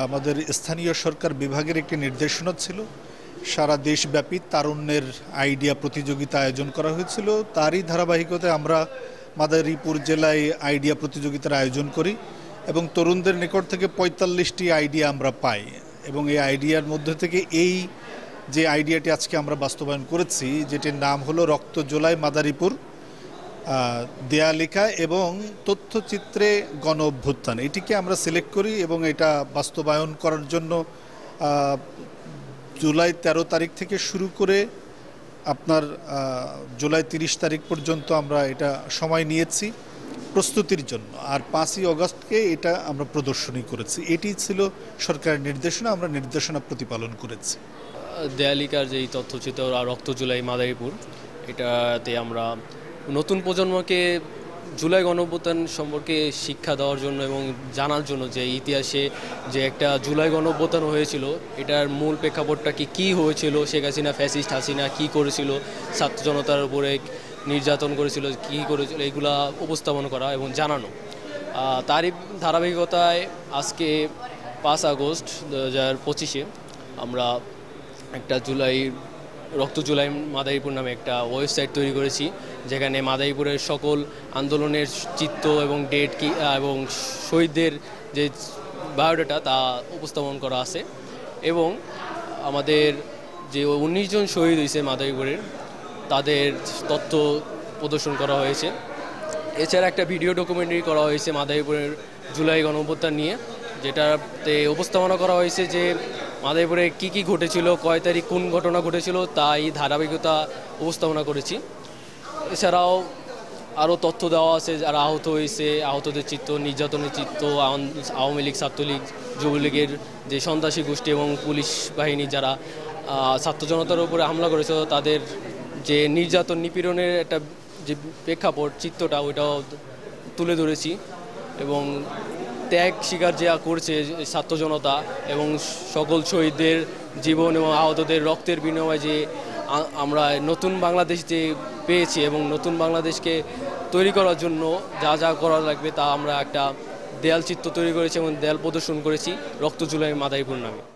আমাদের স্থানীয় সরকার বিভাগের একটি নির্দেশনা ছিল। সারা দেশব্যাপী তারুণ্যের আইডিয়া প্রতিযোগিতা আয়োজন করা হয়েছিল। তারই ধারাবাহিকতায় আমরা মাদারীপুর জেলায় আইডিয়া প্রতিযোগিতার আয়োজন করি এবং তরুণদের নিকট থেকে ৪৫টি আইডিয়া আমরা পাই এবং এই আইডিয়ার মধ্যে থেকে এই যে আইডিয়াটি আজকে আমরা বাস্তবায়ন করেছি, যেটির নাম হলো রক্ত জোলাই মাদারীপুর, দেয়ালিকা এবং তথ্যচিত্রে গণ অভ্যুত্থান, এটিকে আমরা সিলেক্ট করি এবং এটা বাস্তবায়ন করার জন্য জুলাই ১৩ তারিখ থেকে শুরু করে আপনার জুলাই ৩০ তারিখ পর্যন্ত আমরা এটা সময় নিয়েছি প্রস্তুতির জন্য। আর ৫ই অগস্টকে এটা আমরা প্রদর্শনী করেছি। এটি ছিল সরকারের নির্দেশনা, আমরা নির্দেশনা প্রতিপালন করেছি। দেয়ালিকার যেই তথ্যচিত্র রক্ত জুলাই মাদারীপুর, এটাতে আমরা নতুন প্রজন্মকে জুলাই গণঅভ্যুত্থান সম্পর্কে শিক্ষা দেওয়ার জন্য এবং জানার জন্য যে ইতিহাসে যে একটা জুলাই গণঅভ্যুত্থান হয়েছিল, এটার মূল প্রেক্ষাপটটা কী হয়েছিল, শেখ হাসিনা ফ্যাসিস্ট হাসিনা কী করেছিল, ছাত্র জনতার উপরে নির্যাতন করেছিল, কী করেছিল, এগুলা উপস্থাপন করা এবং জানানো। তারই ধারাবাহিকতায় আজকে ৫ আগস্ট ২০২৫ আমরা একটা রক্ত জুলাই মাদারীপুর নামে একটা ওয়েবসাইট তৈরি করেছি, যেখানে মাদারীপুরের সকল আন্দোলনের চিত্র এবং ডেট এবং শহীদদের যে বায়োডাটা তা উপস্থাপন করা আছে এবং আমাদের যে ১৯ জন শহীদ হয়েছে মাদারীপুরের, তাদের তথ্য প্রদর্শন করা হয়েছে। এছাড়া একটা ভিডিও ডকুমেন্টারি করা হয়েছে মাদারীপুরের জুলাই গণঅভ্যুত্থান নিয়ে, যেটাতে উপস্থাপনা করা হয়েছে যে মাদারীপুরে কী ঘটেছিল, কয় তারিখ কোন ঘটনা ঘটেছিল, তাই ধারাবাহিকতা উপস্থাপনা করেছি। এছাড়াও আরও তথ্য দেওয়া আছে যারা আহত হয়েছে, আহতদের চিত্র, নির্যাতনের চিত্র, আওয়ামী লীগ, ছাত্রলীগ, যুবলীগের যে সন্ত্রাসী গোষ্ঠী এবং পুলিশ বাহিনী যারা ছাত্র জনতার উপরে হামলা করেছিল, তাদের যে নির্যাতন নিপীড়নের একটা যে প্রেক্ষাপট চিত্রটা, ওইটাও তুলে ধরেছি এবং ত্যাগ স্বীকার যা করছে ছাত্র জনতা এবং সকল শহীদদের জীবন এবং আহতদের রক্তের বিনিময়ে যে আমরা নতুন বাংলাদেশ যে পেয়েছি এবং নতুন বাংলাদেশকে তৈরি করার জন্য যা যা করা লাগবে তা আমরা একটা দেয়াল চিত্র তৈরি করেছি এবং দেয়াল প্রদর্শন করেছি রক্ত জুলাই মাদারীপুর নামে।